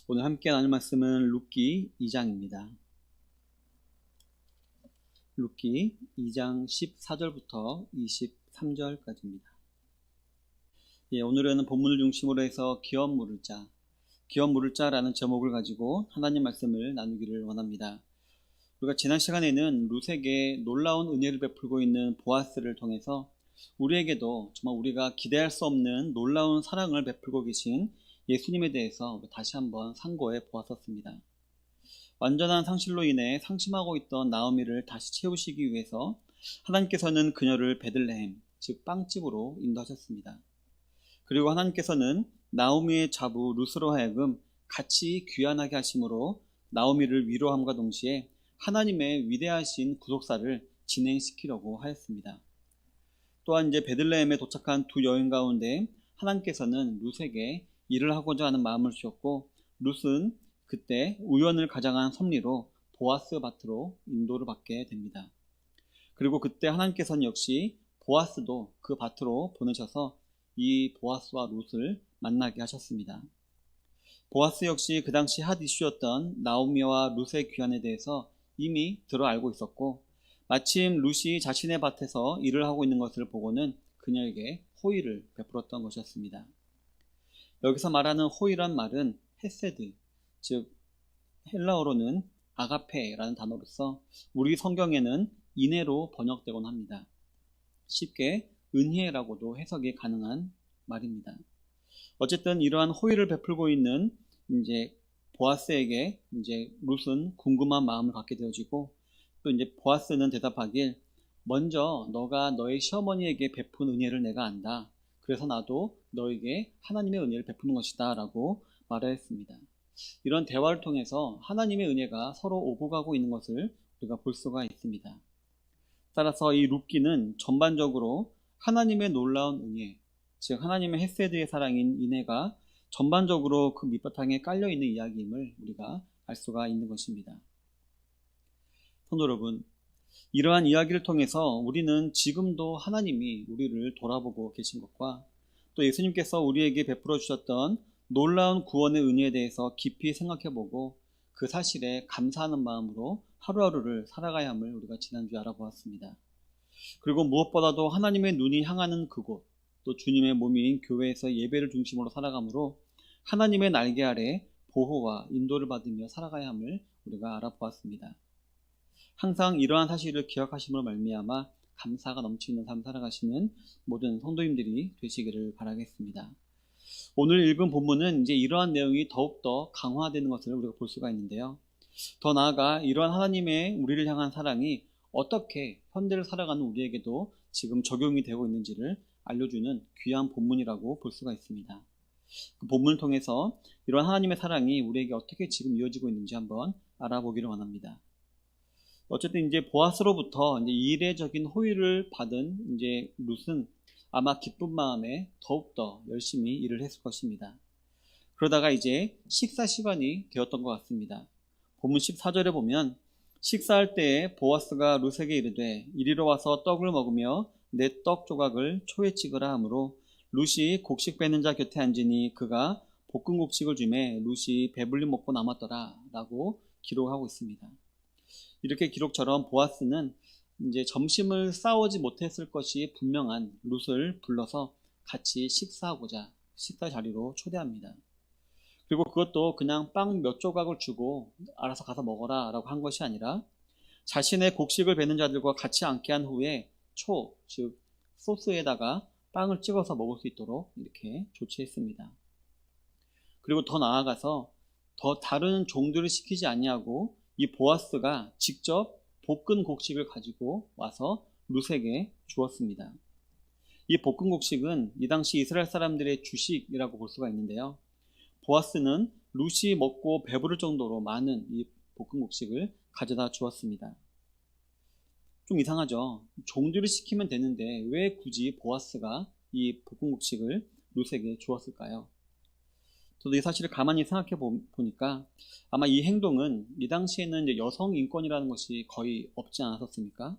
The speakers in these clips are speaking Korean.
오늘 함께 나눌 말씀은 룻기 2장입니다. 룻기 2장 14절부터 23절까지입니다. 오늘은 본문을 중심으로 해서 기업 물을 자라는 제목을 가지고 하나님 말씀을 나누기를 원합니다. 우리가 지난 시간에는 룻에게 놀라운 은혜를 베풀고 있는 보아스를 통해서 우리에게도 정말 우리가 기대할 수 없는 놀라운 사랑을 베풀고 계신 예수님에 대해서 다시 한번 상고해 보았었습니다. 완전한 상실로 인해 상심하고 있던 나오미를 다시 채우시기 위해서 하나님께서는 그녀를 베들레헴, 즉 빵집으로 인도하셨습니다. 그리고 하나님께서는 나오미의 자부 룻으로 하여금 같이 귀환하게 하심으로 나오미를 위로함과 동시에 하나님의 위대하신 구속사를 진행시키려고 하였습니다. 또한 이제 베들레헴에 도착한 두 여인 가운데 하나님께서는 룻에게 일을 하고자 하는 마음을 주셨고, 룻은 그때 우연을 가장한 섭리로 보아스 밭으로 인도를 받게 됩니다. 그리고 그때 하나님께서는 역시 보아스도 그 밭으로 보내셔서 이 보아스와 룻을 만나게 하셨습니다. 보아스 역시 그 당시 핫 이슈였던 나오미와 룻의 귀환에 대해서 이미 들어 알고 있었고, 마침 룻이 자신의 밭에서 일을 하고 있는 것을 보고는 그녀에게 호의를 베풀었던 것이었습니다. 여기서 말하는 호의란 말은 헤세드, 즉 헬라어로는 아가페라는 단어로서 우리 성경에는 인애로 번역되곤 합니다. 쉽게 은혜라고도 해석이 가능한 말입니다. 어쨌든 이러한 호의를 베풀고 있는 이제 보아스에게 이제 룻은 궁금한 마음을 갖게 되어지고, 또 이제 보아스는 대답하길, 먼저 너가 너의 시어머니에게 베푼 은혜를 내가 안다. 그래서 나도 너에게 하나님의 은혜를 베푸는 것이다 라고 말하였습니다. 이런 대화를 통해서 하나님의 은혜가 서로 오고 가고 있는 것을 우리가 볼 수가 있습니다. 따라서 이 룻기는 전반적으로 하나님의 놀라운 은혜, 즉 하나님의 헤세드의 사랑인 인애가 전반적으로 그 밑바탕에 깔려있는 이야기임을 우리가 알 수가 있는 것입니다. 성도 여러분, 이러한 이야기를 통해서 우리는 지금도 하나님이 우리를 돌아보고 계신 것과 또 예수님께서 우리에게 베풀어 주셨던 놀라운 구원의 은혜에 대해서 깊이 생각해보고 그 사실에 감사하는 마음으로 하루하루를 살아가야 함을 우리가 지난주에 알아보았습니다. 그리고 무엇보다도 하나님의 눈이 향하는 그곳, 또 주님의 몸인 교회에서 예배를 중심으로 살아가므로 하나님의 날개 아래 보호와 인도를 받으며 살아가야 함을 우리가 알아보았습니다. 항상 이러한 사실을 기억하심으로 말미암아 감사가 넘치는 삶 살아가시는 모든 성도님들이 되시기를 바라겠습니다. 오늘 읽은 본문은 이제 이러한 내용이 더욱더 강화되는 것을 우리가 볼 수가 있는데요. 더 나아가 이러한 하나님의 우리를 향한 사랑이 어떻게 현대를 살아가는 우리에게도 지금 적용이 되고 있는지를 알려주는 귀한 본문이라고 볼 수가 있습니다. 그 본문을 통해서 이러한 하나님의 사랑이 우리에게 어떻게 지금 이어지고 있는지 한번 알아보기를 원합니다. 어쨌든 이제 보아스로부터 이제 이례적인 호의를 받은 이제 룻은 아마 기쁜 마음에 더욱더 열심히 일을 했을 것입니다. 그러다가 이제 식사 시간이 되었던 것 같습니다. 본문 14절에 보면, 식사할 때에 보아스가 룻에게 이르되 이리로 와서 떡을 먹으며 내 떡 조각을 초에 찍으라 하므로 룻이 곡식 빼는 자 곁에 앉으니 그가 볶은 곡식을 주매 룻이 배불리 먹고 남았더라 라고 기록하고 있습니다. 이렇게 기록처럼 보아스는 이제 점심을 싸우지 못했을 것이 분명한 룻을 불러서 같이 식사하고자 식사 자리로 초대합니다. 그리고 그것도 그냥 빵 몇 조각을 주고 알아서 가서 먹어라 라고 한 것이 아니라 자신의 곡식을 베는 자들과 같이 앉게 한 후에 즉 소스에다가 빵을 찍어서 먹을 수 있도록 이렇게 조치했습니다. 그리고 더 나아가서 더 다른 종들을 시키지 아니하고 이 보아스가 직접 볶은 곡식을 가지고 와서 룻에게 주었습니다. 이 볶은 곡식은 이 당시 이스라엘 사람들의 주식이라고 볼 수가 있는데요. 보아스는 룻이 먹고 배부를 정도로 많은 이 볶은 곡식을 가져다 주었습니다. 좀 이상하죠? 종들을 시키면 되는데 왜 굳이 보아스가 이 볶은 곡식을 룻에게 주었을까요? 저도 이 사실을 가만히 생각해 보니까 아마 이 행동은 이 당시에는 이제 여성 인권이라는 것이 거의 없지 않았었습니까?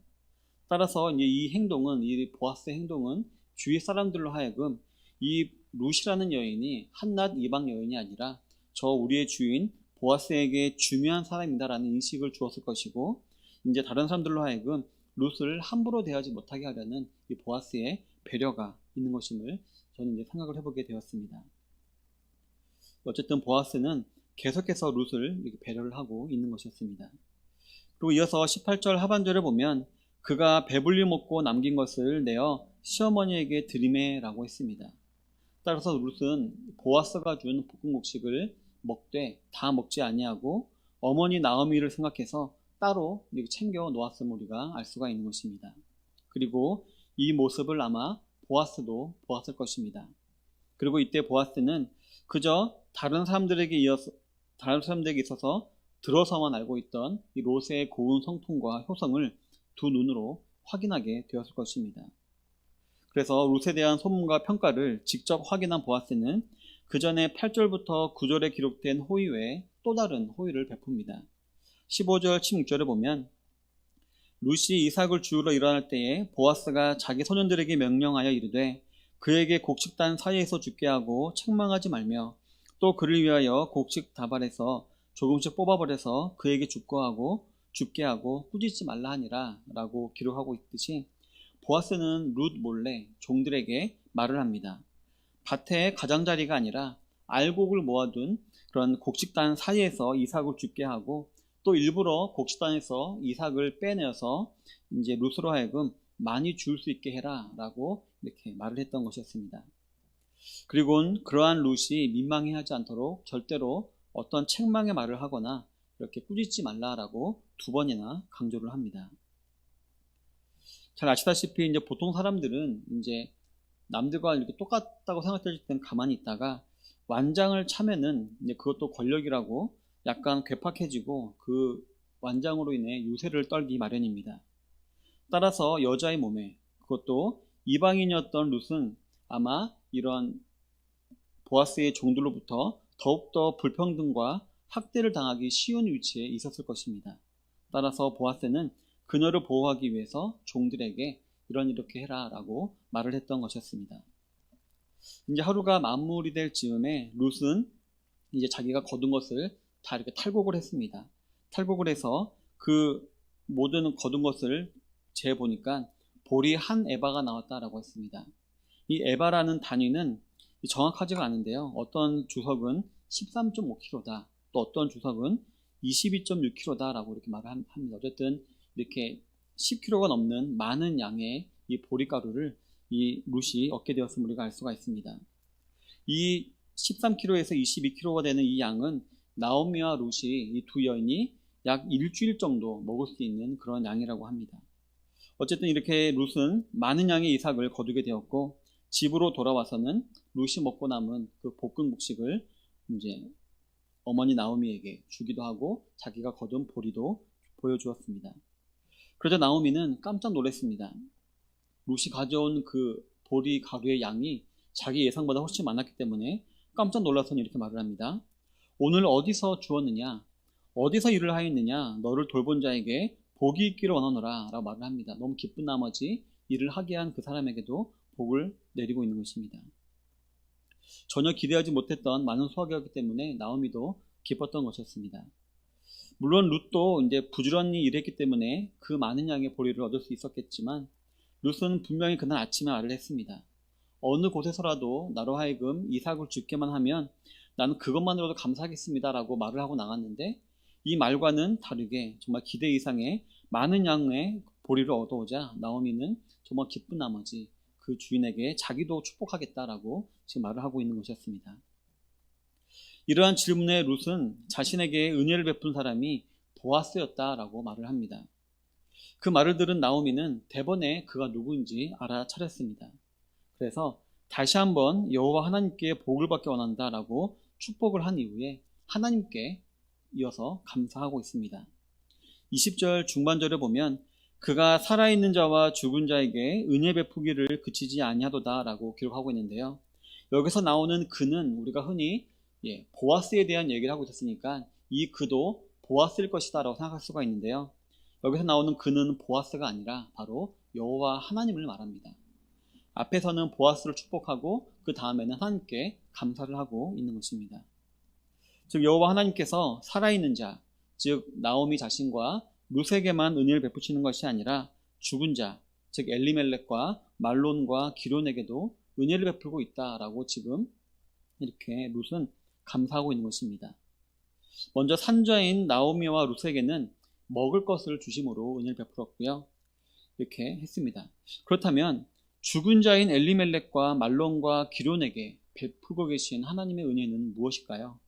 따라서 이제 이 보아스의 행동은 주위 사람들로 하여금 이 룻이라는 여인이 한낱 이방 여인이 아니라 저 우리의 주인 보아스에게 중요한 사람이다라는 인식을 주었을 것이고, 이제 다른 사람들로 하여금 룻을 함부로 대하지 못하게 하려는 이 보아스의 배려가 있는 것임을 저는 이제 생각을 해보게 되었습니다. 어쨌든 보아스는 계속해서 룻을 이렇게 배려를 하고 있는 것이었습니다. 그리고 이어서 18절 하반절을 보면 그가 배불리 먹고 남긴 것을 내어 시어머니에게 드리매라고 했습니다. 따라서 룻은 보아스가 준 볶음국식을 먹되 다 먹지 아니하고 어머니 나오미를 생각해서 따로 챙겨 놓았음을 우리가 알 수가 있는 것입니다. 그리고 이 모습을 아마 보아스도 보았을 것입니다. 그리고 이때 보아스는 그저 다른 사람들에게 있어서 들어서만 알고 있던 이 롯의 고운 성품과 효성을 두 눈으로 확인하게 되었을 것입니다. 그래서 롯에 대한 소문과 평가를 직접 확인한 보아스는 그 전에 8절부터 9절에 기록된 호의 외에 또 다른 호의를 베풉니다. 15절, 16절을 보면 룻이 이삭을 주우러 일어날 때에 보아스가 자기 소년들에게 명령하여 이르되 그에게 곡식단 사이에서 죽게 하고 책망하지 말며 또 그를 위하여 곡식 다발에서 조금씩 뽑아버려서 그에게 죽게 하고 꾸짖지 말라 하니라 라고 기록하고 있듯이 보아스는 룻 몰래 종들에게 말을 합니다. 밭의 가장자리가 아니라 알곡을 모아둔 그런 곡식단 사이에서 이삭을 죽게 하고 또 일부러 곡식단에서 이삭을 빼내어서 이제 룻으로 하여금 많이 줄 수 있게 해라 라고 이렇게 말을 했던 것이었습니다. 그리고는 그러한 룻이 민망해하지 않도록 절대로 어떤 책망의 말을 하거나 이렇게 꾸짖지 말라라고 두 번이나 강조를 합니다. 잘 아시다시피 이제 보통 사람들은 이제 남들과 이렇게 똑같다고 생각될 때는 가만히 있다가 완장을 차면은 이제 그것도 권력이라고 약간 괴팍해지고 그 완장으로 인해 유세를 떨기 마련입니다. 따라서 여자의 몸에, 그것도 이방인이었던 룻은 아마 이런 보아스의 종들로부터 더욱더 불평등과 학대를 당하기 쉬운 위치에 있었을 것입니다. 따라서 보아스는 그녀를 보호하기 위해서 종들에게 이렇게 해라 라고 말을 했던 것이었습니다. 이제 하루가 마무리될 즈음에 룻은 이제 자기가 거둔 것을 다 이렇게 탈곡을 했습니다. 탈곡을 해서 그 모든 거둔 것을 재보니까 볼이 한 에바가 나왔다라고 했습니다. 이 에바라는 단위는 정확하지가 않은데요. 어떤 주석은 13.5kg다. 또 어떤 주석은 22.6kg다 라고 이렇게 말을 합니다. 어쨌든 이렇게 10kg가 넘는 많은 양의 이 보리가루를 이 룻이 얻게 되었음을 우리가 알 수가 있습니다. 이 13kg에서 22kg가 되는 이 양은 나오미와 룻이 이 두 여인이 약 일주일 정도 먹을 수 있는 그런 양이라고 합니다. 어쨌든 이렇게 룻은 많은 양의 이삭을 거두게 되었고 집으로 돌아와서는 룻이 먹고 남은 그 볶은 곡식을 이제 어머니 나오미에게 주기도 하고 자기가 거둔 보리도 보여주었습니다. 그러자 나오미는 깜짝 놀랐습니다. 룻이 가져온 그 보리 가루의 양이 자기 예상보다 훨씬 많았기 때문에 깜짝 놀라서는 이렇게 말을 합니다. 오늘 어디서 주었느냐? 어디서 일을 하였느냐? 너를 돌본 자에게 복이 있기를 원하노라 라고 말을 합니다. 너무 기쁜 나머지 일을 하게 한 그 사람에게도 복을 내리고 있는 것입니다. 전혀 기대하지 못했던 많은 수확이었기 때문에 나오미도 기뻤던 것이었습니다. 물론 룻도 이제 부지런히 일했기 때문에 그 많은 양의 보리를 얻을 수 있었겠지만 룻은 분명히 그날 아침에 말을 했습니다. 어느 곳에서라도 나로 하여금 이삭을 죽게만 하면 나는 그것만으로도 감사하겠습니다 라고 말을 하고 나갔는데 이 말과는 다르게 정말 기대 이상의 많은 양의 보리를 얻어오자 나오미는 정말 기쁜 나머지 그 주인에게 자기도 축복하겠다라고 지금 말을 하고 있는 것이었습니다. 이러한 질문에 룻은 자신에게 은혜를 베푼 사람이 보아스였다라고 말을 합니다. 그 말을 들은 나오미는 대번에 그가 누구인지 알아차렸습니다. 그래서 다시 한번 여호와 하나님께 복을 받기 원한다라고 축복을 한 이후에 하나님께 이어서 감사하고 있습니다. 20절 중반절에 보면 그가 살아있는 자와 죽은 자에게 은혜 베푸기를 그치지 아니하도다 라고 기록하고 있는데요. 여기서 나오는 그는 우리가 흔히 보아스에 대한 얘기를 하고 있었으니까 이 그도 보아스일 것이다 라고 생각할 수가 있는데요. 여기서 나오는 그는 보아스가 아니라 바로 여호와 하나님을 말합니다. 앞에서는 보아스를 축복하고 그 다음에는 하나님께 감사를 하고 있는 것입니다. 즉 여호와 하나님께서 살아있는 자, 즉 나오미 자신과 룻에게만 은혜를 베푸시는 것이 아니라 죽은 자, 즉 엘리멜렉과 말론과 기론에게도 은혜를 베풀고 있다라고 지금 이렇게 룻은 감사하고 있는 것입니다. 먼저 산자인 나오미와 룻에게는 먹을 것을 주심으로 은혜를 베풀었고요. 이렇게 했습니다. 그렇다면 죽은 자인 엘리멜렉과 말론과 기론에게 베풀고 계신 하나님의 은혜는 무엇일까요?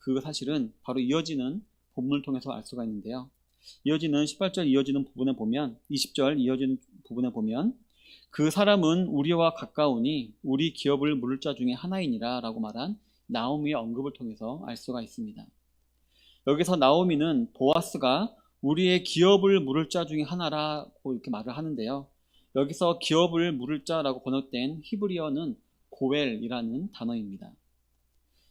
그 사실은 바로 이어지는 본문을 통해서 알 수가 있는데요. 이어지는 18절 이어지는 부분에 보면 20절 이어지는 부분에 보면 그 사람은 우리와 가까우니 우리 기업을 물을 자 중에 하나이니라 라고 말한 나오미의 언급을 통해서 알 수가 있습니다. 여기서 나오미는 보아스가 우리의 기업을 물을 자 중에 하나라고 이렇게 말을 하는데요. 여기서 기업을 물을 자라고 번역된 히브리어는 고엘이라는 단어입니다.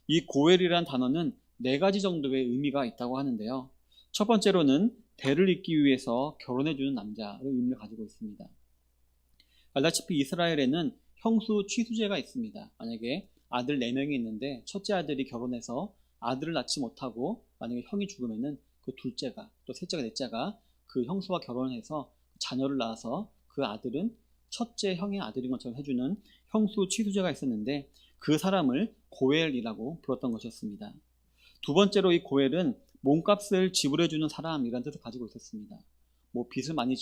이 고엘이라는 단어는 4가지 정도의 의미가 있다고 하는데요. 첫 번째로는 대를 잇기 위해서 결혼해주는 남자의 의미를 가지고 있습니다. 알다시피 이스라엘에는 형수 취수제가 있습니다. 만약에 아들 4명이 있는데 첫째 아들이 결혼해서 아들을 낳지 못하고 만약에 형이 죽으면은 그 둘째가 또 셋째가 넷째가 그 형수와 결혼해서 자녀를 낳아서 그 아들은 첫째 형의 아들인 것처럼 해주는 형수 취수제가 있었는데 그 사람을 고엘이라고 불렀던 것이었습니다. 두 번째로 이 고엘은 몸값을 지불해주는 사람이라는 뜻을 가지고 있었습니다. 뭐 빚을 많이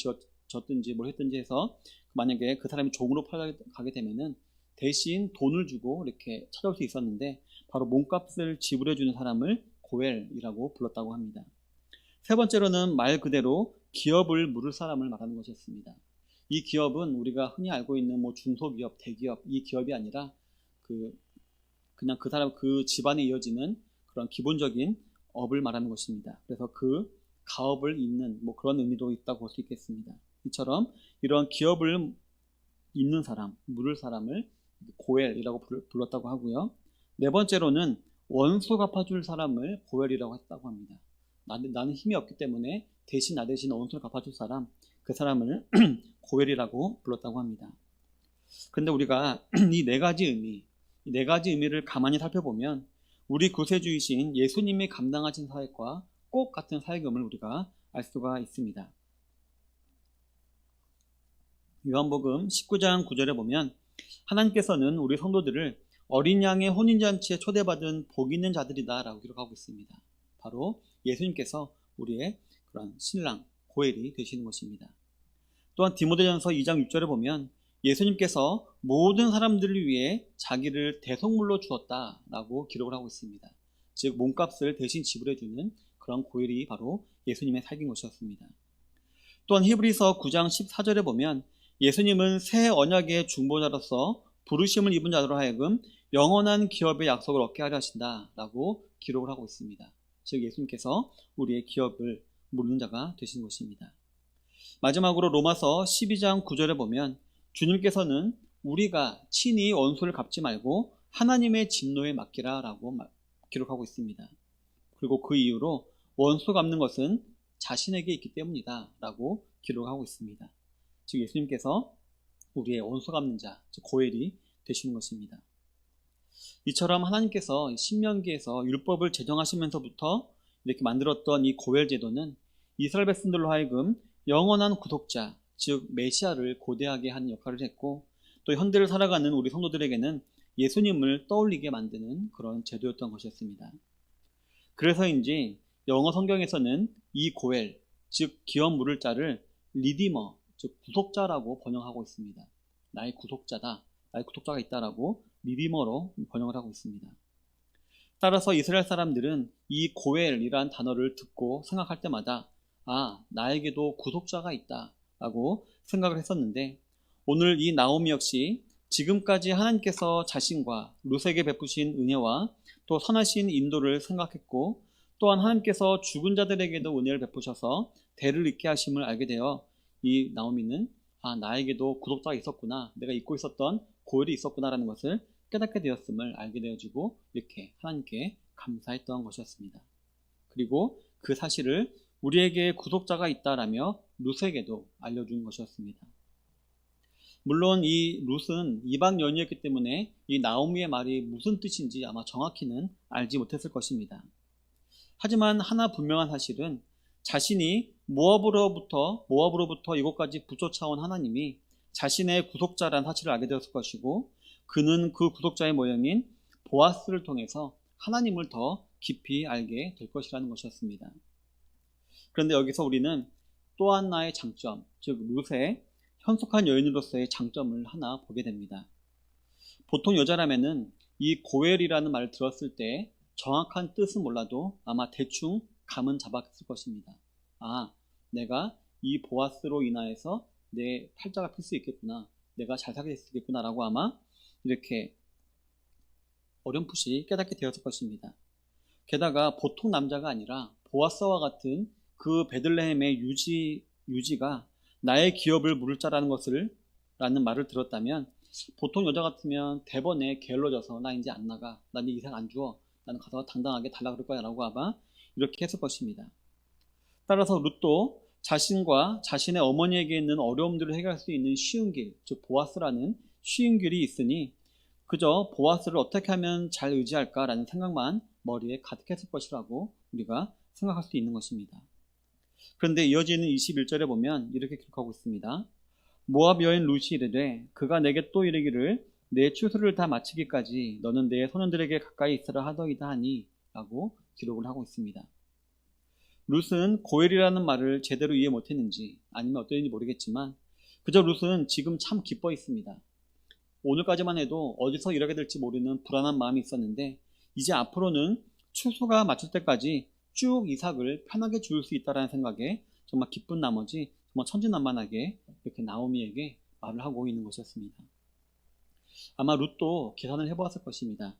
졌든지 뭘 했든지 해서 만약에 그 사람이 종으로 팔아가게 되면은 대신 돈을 주고 이렇게 찾아올 수 있었는데 바로 몸값을 지불해주는 사람을 고엘이라고 불렀다고 합니다. 세 번째로는 말 그대로 기업을 물을 사람을 말하는 것이었습니다. 이 기업은 우리가 흔히 알고 있는 뭐 중소기업, 대기업 이 기업이 아니라 그냥 그 사람 그 집안에 이어지는 그런 기본적인 업을 말하는 것입니다. 그래서 그 가업을 잇는 뭐 그런 의미도 있다고 볼 수 있겠습니다. 이처럼 이런 기업을 잇는 사람, 물을 사람을 고엘이라고 불렀다고 하고요. 네 번째로는 원수 갚아줄 사람을 고엘이라고 했다고 합니다. 나는 힘이 없기 때문에 대신 나 대신 원수를 갚아줄 사람, 그 사람을 고엘이라고 불렀다고 합니다. 그런데 우리가 이 4가지 의미, 이 4가지 의미를 가만히 살펴보면 우리 구세주이신 예수님이 감당하신 사역과 꼭 같은 사역임을 우리가 알 수가 있습니다. 요한복음 19장 9절에 보면 하나님께서는 우리 성도들을 어린 양의 혼인잔치에 초대받은 복 있는 자들이다 라고 기록하고 있습니다. 바로 예수님께서 우리의 그런 신랑 고엘이 되시는 것입니다. 또한 디모데전서 2장 6절에 보면 예수님께서 모든 사람들을 위해 자기를 대속물로 주었다라고 기록을 하고 있습니다. 즉 몸값을 대신 지불해주는 그런 고엘이 바로 예수님의 삶인 것이었습니다. 또한 히브리서 9장 14절에 보면 예수님은 새 언약의 중보자로서 부르심을 입은 자로 하여금 영원한 기업의 약속을 얻게 하려 하신다라고 기록을 하고 있습니다. 즉 예수님께서 우리의 기업을 물는 자가 되신 것입니다. 마지막으로 로마서 12장 9절에 보면 주님께서는 우리가 친히 원수를 갚지 말고 하나님의 진노에 맡기라 라고 기록하고 있습니다. 그리고 그 이유로 원수 갚는 것은 자신에게 있기 때문이다 라고 기록하고 있습니다. 즉 예수님께서 우리의 원수 갚는 자, 즉 고엘이 되시는 것입니다. 이처럼 하나님께서 신명기에서 율법을 제정하시면서부터 이렇게 만들었던 이 고엘 제도는 이스라엘 백성들로 하여금 영원한 구속자, 즉 메시아를 고대하게 하는 역할을 했고 또 현대를 살아가는 우리 성도들에게는 예수님을 떠올리게 만드는 그런 제도였던 것이었습니다. 그래서인지 영어 성경에서는 이 고엘, 즉 기업 물을 자를 리디머, 즉 구속자라고 번역하고 있습니다. 나의 구속자다, 나의 구속자가 있다라고 리디머로 번역을 하고 있습니다. 따라서 이스라엘 사람들은 이 고엘이라는 단어를 듣고 생각할 때마다 나에게도 구속자가 있다 라고 생각을 했었는데 오늘 이 나오미 역시 지금까지 하나님께서 자신과 룻에게 베푸신 은혜와 또 선하신 인도를 생각했고 또한 하나님께서 죽은 자들에게도 은혜를 베푸셔서 대를 잇게 하심을 알게 되어 이 나오미는 나에게도 구속자가 있었구나, 내가 잊고 있었던 고엘이 있었구나라는 것을 깨닫게 되었음을 알게 되어지고 이렇게 하나님께 감사했던 것이었습니다. 그리고 그 사실을 우리에게 구속자가 있다라며 룻에게도 알려준 것이었습니다. 물론 이 룻은 이방 여인이었기 때문에 이 나오미의 말이 무슨 뜻인지 아마 정확히는 알지 못했을 것입니다. 하지만 하나 분명한 사실은 자신이 모압으로부터 이곳까지 부쫓아온 하나님이 자신의 구속자라는 사실을 알게 되었을 것이고, 그는 그 구속자의 모형인 보아스를 통해서 하나님을 더 깊이 알게 될 것이라는 것이었습니다. 그런데 여기서 우리는 또 하나의 장점, 즉 룻의 현숙한 여인으로서의 장점을 하나 보게 됩니다. 보통 여자라면은 이 고엘이라는 말을 들었을 때 정확한 뜻은 몰라도 아마 대충 감은 잡았을 것입니다. 아, 내가 이 보아스로 인하여서 내 팔자가 필 수 있겠구나, 내가 잘 살게 될 수 있겠구나 라고 아마 이렇게 어렴풋이 깨닫게 되었을 것입니다. 게다가 보통 남자가 아니라 보아스와 같은 그 베들레헴의 유지가 나의 기업을 물을 자라는 라는 말을 들었다면, 보통 여자 같으면 대번에 게을러져서 나 이제 안 나가, 난 이 이상 안 주어, 나는 가서 당당하게 달라 그럴 거야 라고 아마 이렇게 했을 것입니다. 따라서 룻도 자신과 자신의 어머니에게 있는 어려움들을 해결할 수 있는 쉬운 길, 즉 보아스라는 쉬운 길이 있으니 그저 보아스를 어떻게 하면 잘 의지할까라는 생각만 머리에 가득했을 것이라고 우리가 생각할 수 있는 것입니다. 그런데 이어지는 21절에 보면 이렇게 기록하고 있습니다. 모압 여인 룻이 이르되 그가 내게 또 이르기를 내 추수를 다 마치기까지 너는 내 소년들에게 가까이 있으라 하더이다 하니 라고 기록을 하고 있습니다. 룻은 고엘이라는 말을 제대로 이해 못했는지 아니면 어땠는지 모르겠지만 그저 룻은 지금 참 기뻐 있습니다. 오늘까지만 해도 어디서 일하게 될지 모르는 불안한 마음이 있었는데 이제 앞으로는 추수가 마칠 때까지 쭉 이삭을 편하게 줄 수 있다는 생각에 정말 기쁜 나머지 정말 천진난만하게 이렇게 나오미에게 말을 하고 있는 것이었습니다. 아마 룻도 계산을 해보았을 것입니다.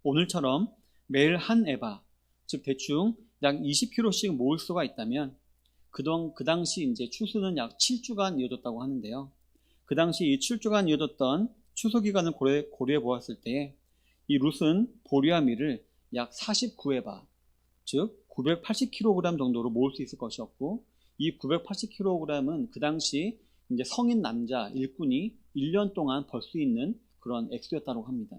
오늘처럼 매일 한 에바, 즉 대충 약 20kg씩 모을 수가 있다면 그 당시 이제 추수는 약 7주간 이어졌다고 하는데요. 그 당시 이 7주간 이어졌던 추수 기간을 고려해 보았을 때 이 룻은 보리와 밀을 약 49에바, 즉 980kg 정도로 모을 수 있을 것이었고, 이 980kg은 그 당시 이제 성인 남자 일꾼이 1년 동안 벌 수 있는 그런 액수였다고 합니다.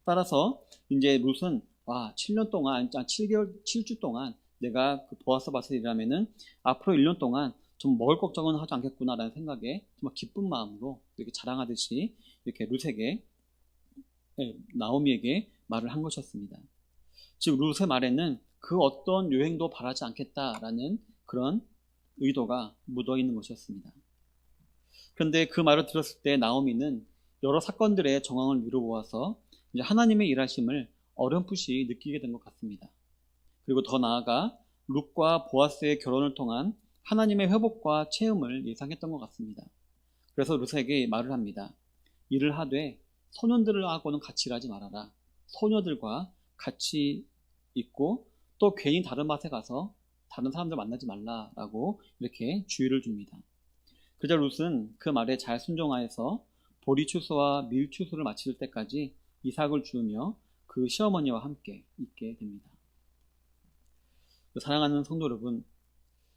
따라서 이제 룻은 7년 동안, 7주 동안 내가 그 보아스 밭을 일하면은 앞으로 1년 동안 좀 먹을 걱정은 하지 않겠구나라는 생각에 정말 기쁜 마음으로 이렇게 자랑하듯이 이렇게 룻에게, 나오미에게 말을 한 것이었습니다. 즉 룻의 말에는 그 어떤 요행도 바라지 않겠다라는 그런 의도가 묻어 있는 것이었습니다. 그런데 그 말을 들었을 때 나오미는 여러 사건들의 정황을 미루어보아서 이제 하나님의 일하심을 어렴풋이 느끼게 된 것 같습니다. 그리고 더 나아가 룻과 보아스의 결혼을 통한 하나님의 회복과 체험을 예상했던 것 같습니다. 그래서 룻에게 말을 합니다. 일을 하되 소년들하고는 같이 일하지 말아라. 소녀들과 같이 있고 또 괜히 다른 밭에 가서 다른 사람들 만나지 말라라고 이렇게 주의를 줍니다. 그저 룻은 그 말에 잘 순종하여서 보리 추수와 밀 추수를 마칠 때까지 이삭을 주우며 그 시어머니와 함께 있게 됩니다. 사랑하는 성도 여러분,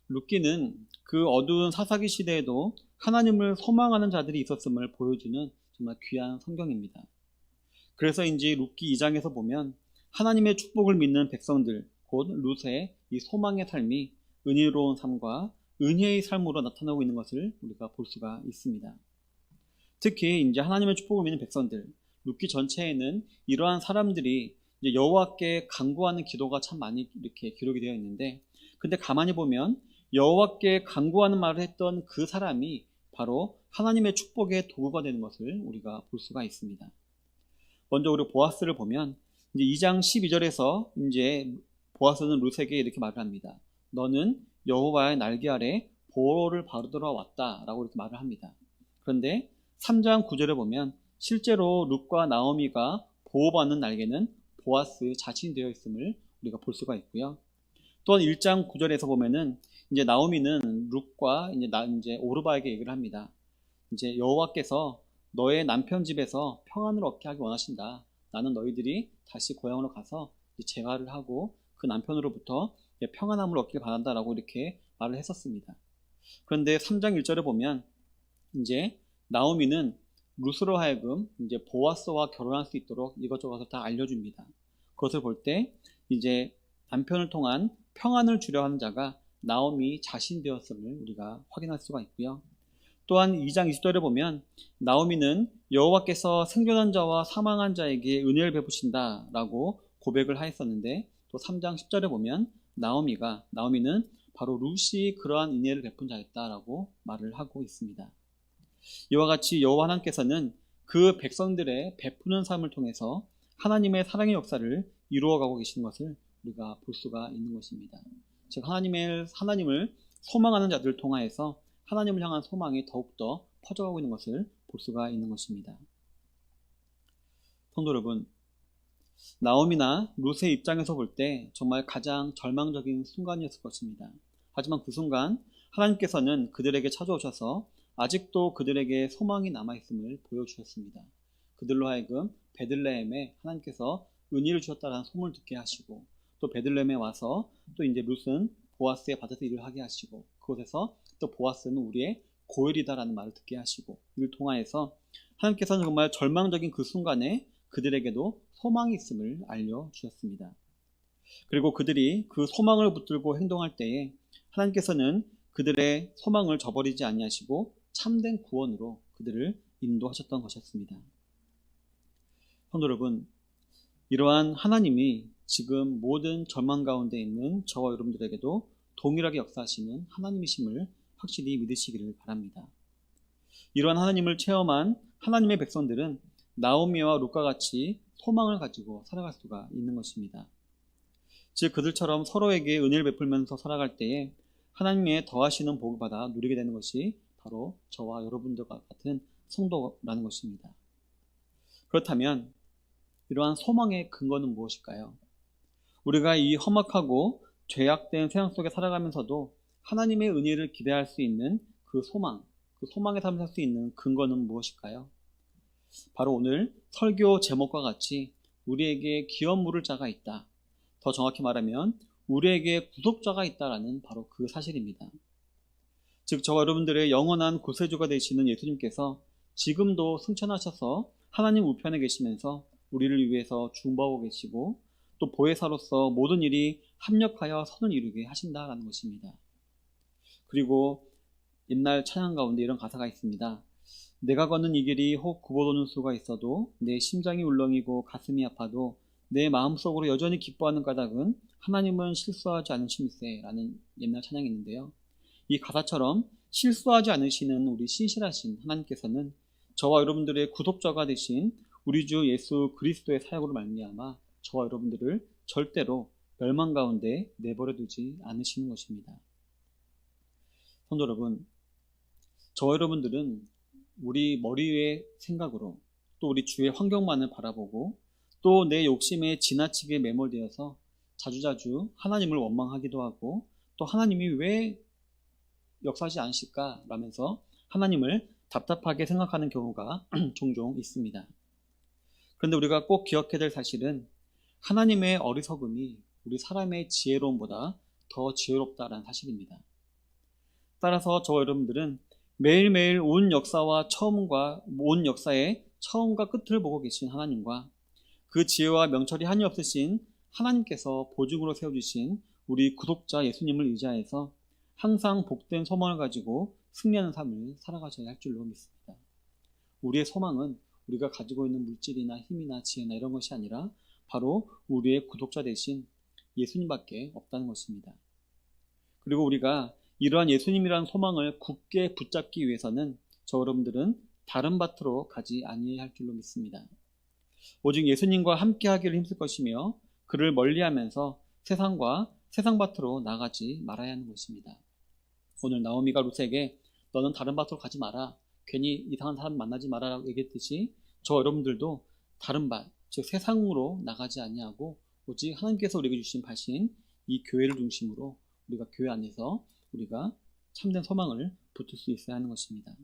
룻기는 그 어두운 사사기 시대에도 하나님을 소망하는 자들이 있었음을 보여주는 정말 귀한 성경입니다. 그래서인지 룻기 2장에서 보면 하나님의 축복을 믿는 백성들, 곧 룻의 이 소망의 삶이 은혜로운 삶과 은혜의 삶으로 나타나고 있는 것을 우리가 볼 수가 있습니다. 특히 이제 하나님의 축복을 믿는 백성들, 룻기 전체에는 이러한 사람들이 이제 여호와께 간구하는 기도가 참 많이 이렇게 기록이 되어 있는데, 근데 가만히 보면 여호와께 간구하는 말을 했던 그 사람이 바로 하나님의 축복의 도구가 되는 것을 우리가 볼 수가 있습니다. 먼저 우리 보아스를 보면 이제 2장 12절에서 이제 보아스는 룻에게 이렇게 말을 합니다. 너는 여호와의 날개 아래 보호를 바르러 왔다라고 이렇게 말을 합니다. 그런데 3장 9절에 보면 실제로 룻과 나오미가 보호받는 날개는 보아스 자신이 되어 있음을 우리가 볼 수가 있고요. 또한 1장 9절에서 보면은 이제 나오미는 룻과 이제 오르바에게 얘기를 합니다. 이제 여호와께서 너의 남편 집에서 평안을 얻게 하기 원하신다. 나는 너희들이 다시 고향으로 가서 재가를 하고 그 남편으로부터 평안함을 얻길 바란다라고 이렇게 말을 했었습니다. 그런데 3장 1절에 보면 이제 나오미는 룻으로 하여금 이제 보아스와 결혼할 수 있도록 이것저것을 다 알려줍니다. 그것을 볼 때 이제 남편을 통한 평안을 주려 하는 자가 나오미 자신되었음을 우리가 확인할 수가 있고요. 또한 2장 20절에 보면 나오미는 여호와께서 생존한 자와 사망한 자에게 은혜를 베푸신다라고 고백을 하였었는데, 또 3장 10절에 보면 나오미는 바로 룻이 그러한 은혜를 베푼 자였다라고 말을 하고 있습니다. 이와 같이 여호와 하나님께서는 그 백성들의 베푸는 삶을 통해서 하나님의 사랑의 역사를 이루어가고 계시는 것을 우리가 볼 수가 있는 것입니다. 즉 하나님을 소망하는 자들을 통하여서 하나님을 향한 소망이 더욱더 퍼져가고 있는 것을 볼 수가 있는 것입니다. 성도 여러분, 나오미나 룻의 입장에서 볼 때 정말 가장 절망적인 순간이었을 것입니다. 하지만 그 순간 하나님께서는 그들에게 찾아오셔서 아직도 그들에게 소망이 남아있음을 보여주셨습니다. 그들로 하여금 베들레헴에 하나님께서 은혜를 주셨다는 소문을 듣게 하시고, 또 베들레헴에 와서 또 이제 룻은 보아스의 밭에서 일을 하게 하시고, 그곳에서 또 보아스는 우리의 고엘이다라는 말을 듣게 하시고, 이를 통하여서 하나님께서는 정말 절망적인 그 순간에 그들에게도 소망이 있음을 알려주셨습니다. 그리고 그들이 그 소망을 붙들고 행동할 때에 하나님께서는 그들의 소망을 저버리지 아니하시고 참된 구원으로 그들을 인도하셨던 것이었습니다. 성도 여러분, 이러한 하나님이 지금 모든 절망 가운데 있는 저와 여러분들에게도 동일하게 역사하시는 하나님이심을 확실히 믿으시기를 바랍니다. 이러한 하나님을 체험한 하나님의 백성들은 나오미와 룻과 같이 소망을 가지고 살아갈 수가 있는 것입니다. 즉 그들처럼 서로에게 은혜를 베풀면서 살아갈 때에 하나님의 더하시는 복을 받아 누리게 되는 것이 바로 저와 여러분들과 같은 성도라는 것입니다. 그렇다면 이러한 소망의 근거는 무엇일까요? 우리가 이 험악하고 죄악된 세상 속에 살아가면서도 하나님의 은혜를 기대할 수 있는 그 소망, 그 소망의 삶을 살 수 있는 근거는 무엇일까요? 바로 오늘 설교 제목과 같이 우리에게 기업 물을 자가 있다. 더 정확히 말하면 우리에게 구속자가 있다라는 바로 그 사실입니다. 즉 저와 여러분들의 영원한 구세주가 되시는 예수님께서 지금도 승천하셔서 하나님 우편에 계시면서 우리를 위해서 중보하고 계시고, 또 보혜사로서 모든 일이 합력하여 선을 이루게 하신다라는 것입니다. 그리고 옛날 찬양 가운데 이런 가사가 있습니다. 내가 걷는 이 길이 혹 굽어도는 수가 있어도 내 심장이 울렁이고 가슴이 아파도 내 마음속으로 여전히 기뻐하는 까닭은 하나님은 실수하지 않으심일세 라는 옛날 찬양이 있는데요. 이 가사처럼 실수하지 않으시는 우리 신실하신 하나님께서는 저와 여러분들의 구속자가 되신 우리 주 예수 그리스도의 사역으로 말미암아 저와 여러분들을 절대로 멸망 가운데 내버려 두지 않으시는 것입니다. 성도 여러분, 저와 여러분들은 우리 머리 위의 생각으로 또 우리 주의 환경만을 바라보고 또 내 욕심에 지나치게 매몰되어서 자주자주 하나님을 원망하기도 하고, 또 하나님이 왜 역사하지 않으실까 라면서 하나님을 답답하게 생각하는 경우가 종종 있습니다. 그런데 우리가 꼭 기억해야 될 사실은 하나님의 어리석음이 우리 사람의 지혜로움보다 더 지혜롭다라는 사실입니다. 따라서 저와 여러분들은 매일매일 온 역사의 처음과 끝을 보고 계신 하나님과 그 지혜와 명철이 한이 없으신 하나님께서 보증으로 세워주신 우리 구속자 예수님을 의지하여서 항상 복된 소망을 가지고 승리하는 삶을 살아가셔야 할 줄로 믿습니다. 우리의 소망은 우리가 가지고 있는 물질이나 힘이나 지혜나 이런 것이 아니라 바로 우리의 구속자 되신 예수님밖에 없다는 것입니다. 그리고 우리가 이러한 예수님이라는 소망을 굳게 붙잡기 위해서는 저 여러분들은 다른 밭으로 가지 아니해야 할 줄로 믿습니다. 오직 예수님과 함께 하기를 힘쓸 것이며 그를 멀리하면서 세상과 세상 밭으로 나가지 말아야 하는 것입니다. 오늘 나오미가 룻에게 너는 다른 밭으로 가지 마라, 괜히 이상한 사람 만나지 마라 라고 얘기했듯이 저 여러분들도 다른 밭, 즉 세상으로 나가지 아니하고 오직 하나님께서 우리에게 주신 밭인 이 교회를 중심으로 우리가 교회 안에서 우리가 참된 소망을 붙을 수 있어야 하는 것입니다.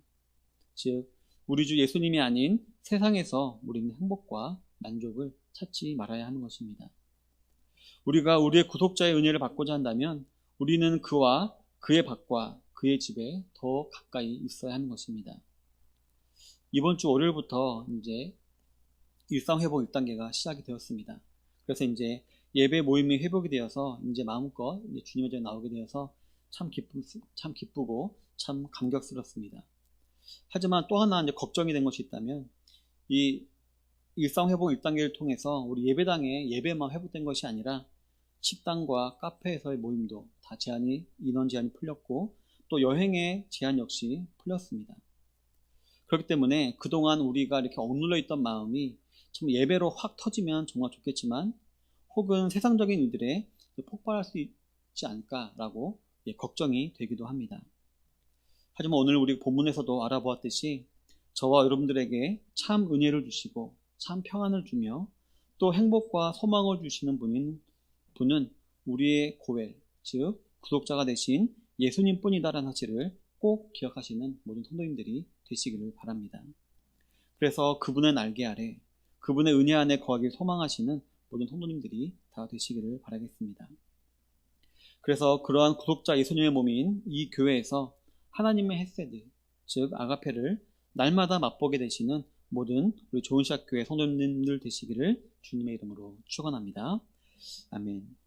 즉 우리 주 예수님이 아닌 세상에서 우리는 행복과 만족을 찾지 말아야 하는 것입니다. 우리가 우리의 구속자의 은혜를 받고자 한다면 우리는 그와 그의 밭과 그의 집에 더 가까이 있어야 하는 것입니다. 이번 주 월요일부터 이제 일상회복 1단계가 시작이 되었습니다. 그래서 이제 예배 모임이 회복이 되어서 이제 마음껏 이제 주님의 전에 나오게 되어서 참 기쁘고 참 감격스럽습니다. 하지만 또 하나 이제 걱정이 된 것이 있다면, 이 일상회복 1단계를 통해서 우리 예배당의 예배만 회복된 것이 아니라 식당과 카페에서의 모임도 다 인원 제한이 풀렸고, 또 여행의 제한 역시 풀렸습니다. 그렇기 때문에 그동안 우리가 이렇게 억눌려 있던 마음이 좀 예배로 확 터지면 정말 좋겠지만, 혹은 세상적인 일들에 폭발할 수 있지 않을까라고 걱정이 되기도 합니다. 하지만 오늘 우리 본문에서도 알아보았듯이 저와 여러분들에게 참 은혜를 주시고 참 평안을 주며 또 행복과 소망을 주시는 분은 우리의 고엘, 즉 구속자가 되신 예수님 뿐이다라는 사실을 꼭 기억하시는 모든 성도님들이 되시기를 바랍니다. 그래서 그분의 날개 아래, 그분의 은혜 안에 거하길 소망하시는 모든 성도님들이 다 되시기를 바라겠습니다. 그래서 그러한 구속자 예수님의 몸인 이 교회에서 하나님의 헤세드, 즉 아가페를 날마다 맛보게 되시는 모든 우리 좋은 시각 교회 성도님들 되시기를 주님의 이름으로 축원합니다. 아멘.